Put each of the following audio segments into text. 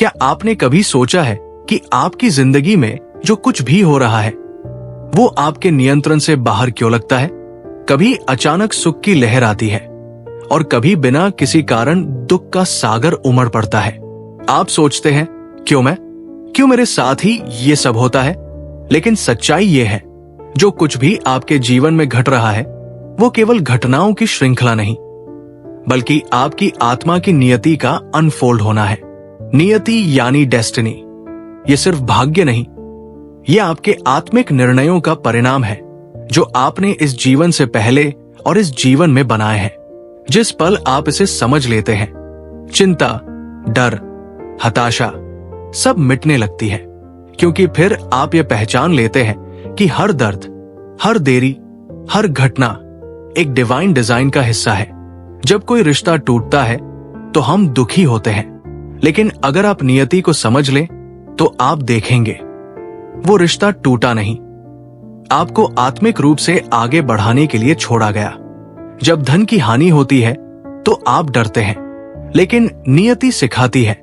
क्या आपने कभी सोचा है कि आपकी जिंदगी में जो कुछ भी हो रहा है वो आपके नियंत्रण से बाहर क्यों लगता है? कभी अचानक सुख की लहर आती है और कभी बिना किसी कारण दुख का सागर उमड़ पड़ता है। आप सोचते हैं क्यों मेरे साथ ही ये सब होता है? लेकिन सच्चाई ये है, जो कुछ भी आपके जीवन में घट रहा है वो केवल घटनाओं की श्रृंखला नहीं, बल्कि आपकी आत्मा की नियति का अनफोल्ड होना है। नियति यानी डेस्टिनी, ये सिर्फ भाग्य नहीं, ये आपके आत्मिक निर्णयों का परिणाम है जो आपने इस जीवन से पहले और इस जीवन में बनाए हैं। जिस पल आप इसे समझ लेते हैं, चिंता, डर, हताशा सब मिटने लगती है, क्योंकि फिर आप ये पहचान लेते हैं कि हर दर्द, हर देरी, हर घटना एक डिवाइन डिजाइन का हिस्सा है। जब कोई रिश्ता टूटता है तो हम दुखी होते हैं, लेकिन अगर आप नियति को समझ लें तो आप देखेंगे वो रिश्ता टूटा नहीं, आपको आत्मिक रूप से आगे बढ़ाने के लिए छोड़ा गया। जब धन की हानि होती है तो आप डरते हैं, लेकिन नियति सिखाती है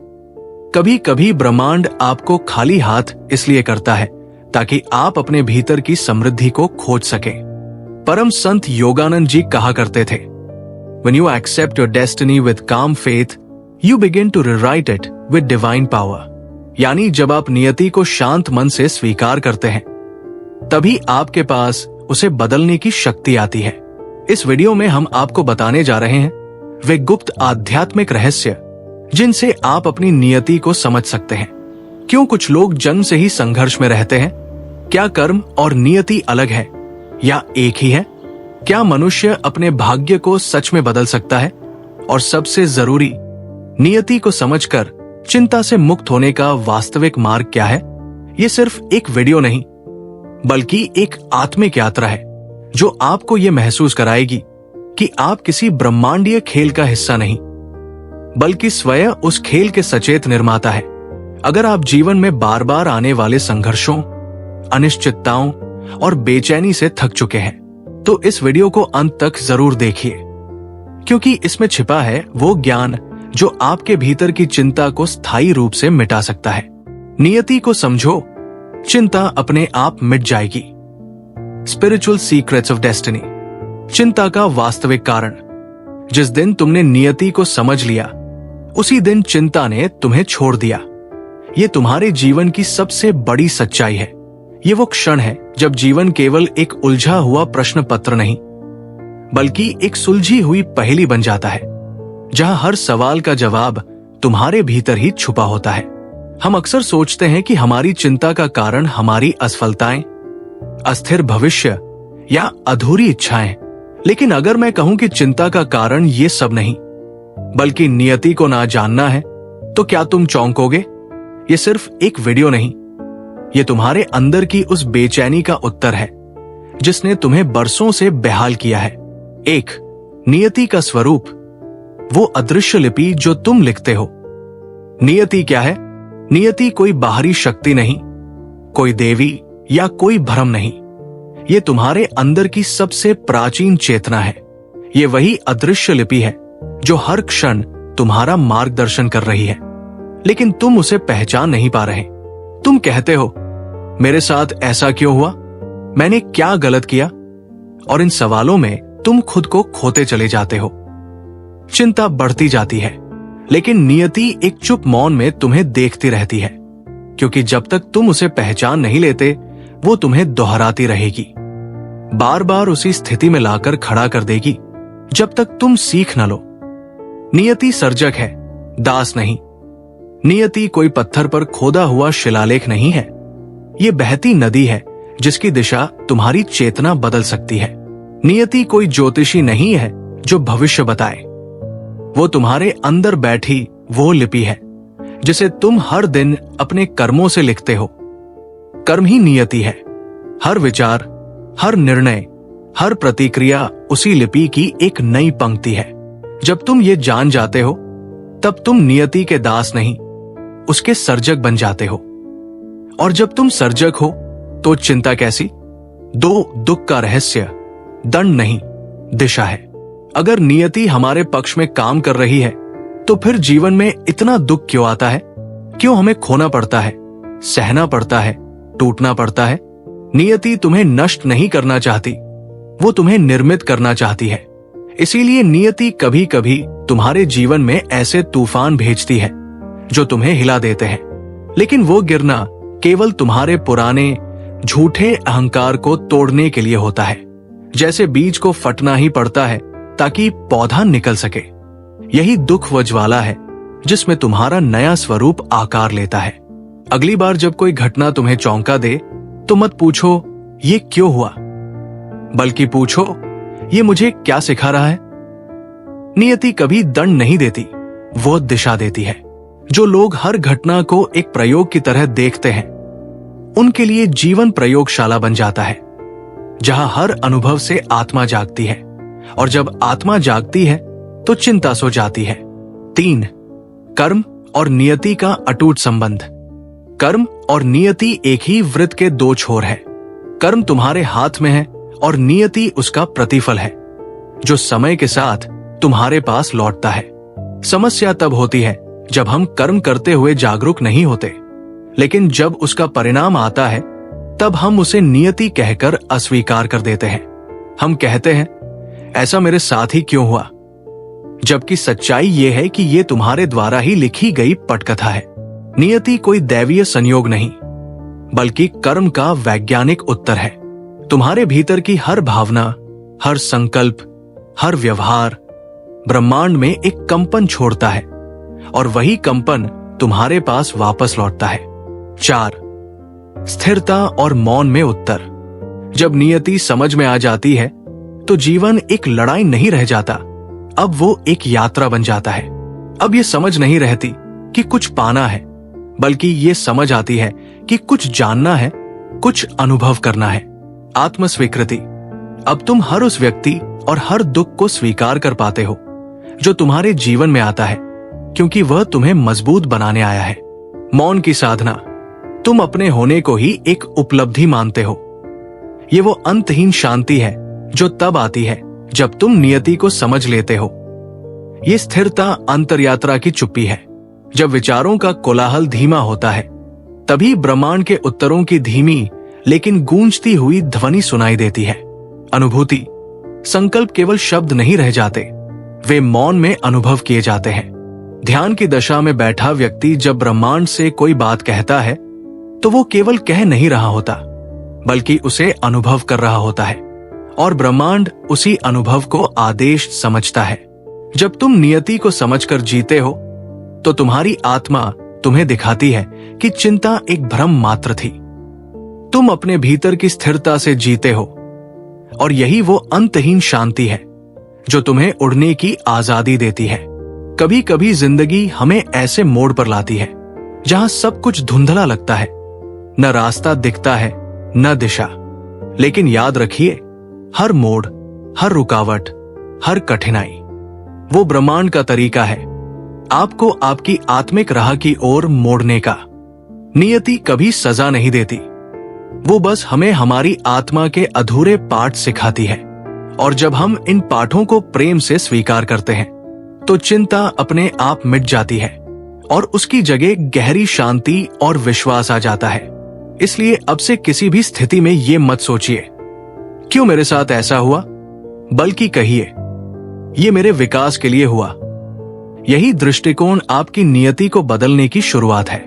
कभी कभी ब्रह्मांड आपको खाली हाथ इसलिए करता है ताकि आप अपने भीतर की समृद्धि को खोज सके। परम संत योगानंद जी कहा करते थे, When you accept your destiny with calm faith, you begin to rewrite it with divine power. यानी जब आप नियति को शांत मन से स्वीकार करते हैं, तभी आपके पास उसे बदलने की शक्ति आती है। इस वीडियो में हम आपको बताने जा रहे हैं वे गुप्त आध्यात्मिक रहस्य जिनसे आप अपनी नियति को समझ सकते हैं। क्यों कुछ लोग जन्म से ही संघर्ष में रहते हैं? क्या कर्म और नियति अलग है या एक ही है? क्या मनुष्य अपने भाग्य को सच में बदल सकता है? और सबसे जरूरी, नियति को समझकर चिंता से मुक्त होने का वास्तविक मार्ग क्या है? ये सिर्फ एक वीडियो नहीं, बल्कि एक आत्मिक यात्रा है जो आपको ये महसूस कराएगी कि आप किसी ब्रह्मांडीय खेल का हिस्सा नहीं, बल्कि स्वयं उस खेल के सचेत निर्माता है। अगर आप जीवन में बार बार आने वाले संघर्षों, अनिश्चितताओं और बेचैनी से थक चुके हैं, तो इस वीडियो को अंत तक जरूर देखिए, क्योंकि इसमें छिपा है वो ज्ञान जो आपके भीतर की चिंता को स्थायी रूप से मिटा सकता है। नियति को समझो, चिंता अपने आप मिट जाएगी। Spiritual secrets of destiny. चिंता का वास्तविक कारण। जिस दिन तुमने नियति को समझ लिया, उसी दिन चिंता ने तुम्हें छोड़ दिया। ये तुम्हारे जीवन की सबसे बड़ी सच्चाई है। ये वो क्षण है जब जीवन केवल एक उलझा हुआ प्रश्न पत्र नहीं, बल्कि एक सुलझी हुई पहेली बन जाता है, जहां हर सवाल का जवाब तुम्हारे भीतर ही छुपा होता है। हम अक्सर सोचते हैं कि हमारी चिंता का कारण हमारी असफलताएं, अस्थिर भविष्य या अधूरी इच्छाएं, लेकिन अगर मैं कहूं कि चिंता का कारण ये सब नहीं, बल्कि नियति को ना जानना है, तो क्या तुम चौंकोगे? ये सिर्फ एक वीडियो नहीं, ये तुम्हारे अंदर की उस बेचैनी का उत्तर है जिसने तुम्हें बरसों से बेहाल किया है। एक, नियति का स्वरूप, वो अदृश्य लिपि जो तुम लिखते हो। नियति क्या है? नियति कोई बाहरी शक्ति नहीं, कोई देवी या कोई भ्रम नहीं। ये तुम्हारे अंदर की सबसे प्राचीन चेतना है। ये वही अदृश्य लिपि है जो हर क्षण तुम्हारा मार्गदर्शन कर रही है, लेकिन तुम उसे पहचान नहीं पा रहे। तुम कहते हो, मेरे साथ ऐसा क्यों हुआ? मैंने क्या गलत किया? और इन सवालों में तुम खुद को खोते चले जाते हो। चिंता बढ़ती जाती है, लेकिन नियति एक चुप मौन में तुम्हें देखती रहती है, क्योंकि जब तक तुम उसे पहचान नहीं लेते, वो तुम्हें दोहराती रहेगी, बार बार उसी स्थिति में लाकर खड़ा कर देगी जब तक तुम सीख न लो। नियति सर्जक है, दास नहीं। नियति कोई पत्थर पर खोदा हुआ शिलालेख नहीं है, ये बहती नदी है जिसकी दिशा तुम्हारी चेतना बदल सकती है। नियति कोई ज्योतिषी नहीं है जो भविष्य बताए, वो तुम्हारे अंदर बैठी वो लिपि है जिसे तुम हर दिन अपने कर्मों से लिखते हो। कर्म ही नियति है। हर विचार, हर निर्णय, हर प्रतिक्रिया उसी लिपि की एक नई पंक्ति है। जब तुम ये जान जाते हो, तब तुम नियति के दास नहीं, उसके सर्जक बन जाते हो। और जब तुम सर्जक हो तो चिंता कैसी? दुख का रहस्य दंड नहीं, दिशा है। अगर नियति हमारे पक्ष में काम कर रही है, तो फिर जीवन में इतना दुख क्यों आता है? क्यों हमें खोना पड़ता है, सहना पड़ता है, टूटना पड़ता है? नियति तुम्हें नष्ट नहीं करना चाहती, वो तुम्हें निर्मित करना चाहती है। इसीलिए नियति कभी कभी तुम्हारे जीवन में ऐसे तूफान भेजती है जो तुम्हें हिला देते हैं, लेकिन वो गिरना केवल तुम्हारे पुराने झूठे अहंकार को तोड़ने के लिए होता है। जैसे बीज को फटना ही पड़ता है ताकि पौधा निकल सके, यही दुख वो ज्वाला है जिसमें तुम्हारा नया स्वरूप आकार लेता है। अगली बार जब कोई घटना तुम्हें चौंका दे तो मत पूछो ये क्यों हुआ, बल्कि पूछो ये मुझे क्या सिखा रहा है। नियति कभी दंड नहीं देती, वो दिशा देती है। जो लोग हर घटना को एक प्रयोग की तरह देखते हैं, उनके लिए जीवन प्रयोगशाला बन जाता है, जहां हर अनुभव से आत्मा जागती है, और जब आत्मा जागती है तो चिंता सो जाती है। 3. कर्म और नियति का अटूट संबंध। कर्म और नियति एक ही वृत्त के दो छोर है। कर्म तुम्हारे हाथ में है और नियति उसका प्रतिफल है, जो समय के साथ तुम्हारे पास लौटता है। समस्या तब होती है जब हम कर्म करते हुए जागरूक नहीं होते, लेकिन जब उसका परिणाम आता है तब हम उसे नियति कहकर अस्वीकार कर देते हैं। हम कहते हैं ऐसा मेरे साथ ही क्यों हुआ, जबकि सच्चाई ये है कि ये तुम्हारे द्वारा ही लिखी गई पटकथा है। नियति कोई दैवीय संयोग नहीं, बल्कि कर्म का वैज्ञानिक उत्तर है। तुम्हारे भीतर की हर भावना, हर संकल्प, हर व्यवहार ब्रह्मांड में एक कंपन छोड़ता है, और वही कंपन तुम्हारे पास वापस लौटता है। 4. स्थिरता और मौन में उत्तर। जब नियति समझ में आ जाती है तो जीवन एक लड़ाई नहीं रह जाता, अब वो एक यात्रा बन जाता है। अब ये समझ नहीं रहती कि कुछ पाना है, बल्कि ये समझ आती है कि कुछ जानना है, कुछ अनुभव करना है। आत्मस्वीकृति। अब तुम हर उस व्यक्ति और हर दुख को स्वीकार कर पाते हो जो तुम्हारे जीवन में आता है, क्योंकि वह तुम्हें मजबूत बनाने आया है। मौन की साधना। तुम अपने होने को ही एक उपलब्धि मानते हो। ये वो अंतहीन शांति है जो तब आती है जब तुम नियति को समझ लेते हो। ये स्थिरता अंतरयात्रा की चुप्पी है। जब विचारों का कोलाहल धीमा होता है, तभी ब्रह्मांड के उत्तरों की धीमी लेकिन गूंजती हुई ध्वनि सुनाई देती है। अनुभूति। संकल्प केवल शब्द नहीं रह जाते, वे मौन में अनुभव किए जाते हैं। ध्यान की दशा में बैठा व्यक्ति जब ब्रह्मांड से कोई बात कहता है तो वो केवल कह नहीं रहा होता, बल्कि उसे अनुभव कर रहा होता है, और ब्रह्मांड उसी अनुभव को आदेश समझता है। जब तुम नियति को समझकर जीते हो तो तुम्हारी आत्मा तुम्हें दिखाती है कि चिंता एक भ्रम मात्र थी। तुम अपने भीतर की स्थिरता से जीते हो, और यही वो अंतहीन शांति है जो तुम्हें उड़ने की आजादी देती है। कभी कभी जिंदगी हमें ऐसे मोड़ पर लाती है जहां सब कुछ धुंधला लगता है, न रास्ता दिखता है न दिशा। लेकिन याद रखिए, हर मोड़, हर रुकावट, हर कठिनाई वो ब्रह्मांड का तरीका है आपको आपकी आत्मिक राह की ओर मोड़ने का। नियति कभी सजा नहीं देती, वो बस हमें हमारी आत्मा के अधूरे पाठ सिखाती है, और जब हम इन पाठों को प्रेम से स्वीकार करते हैं तो चिंता अपने आप मिट जाती है और उसकी जगह गहरी शांति और विश्वास आ जाता है। इसलिए अब से किसी भी स्थिति में ये मत सोचिए क्यों मेरे साथ ऐसा हुआ, बल्कि कहिए ये मेरे विकास के लिए हुआ। यही दृष्टिकोण आपकी नियति को बदलने की शुरुआत है।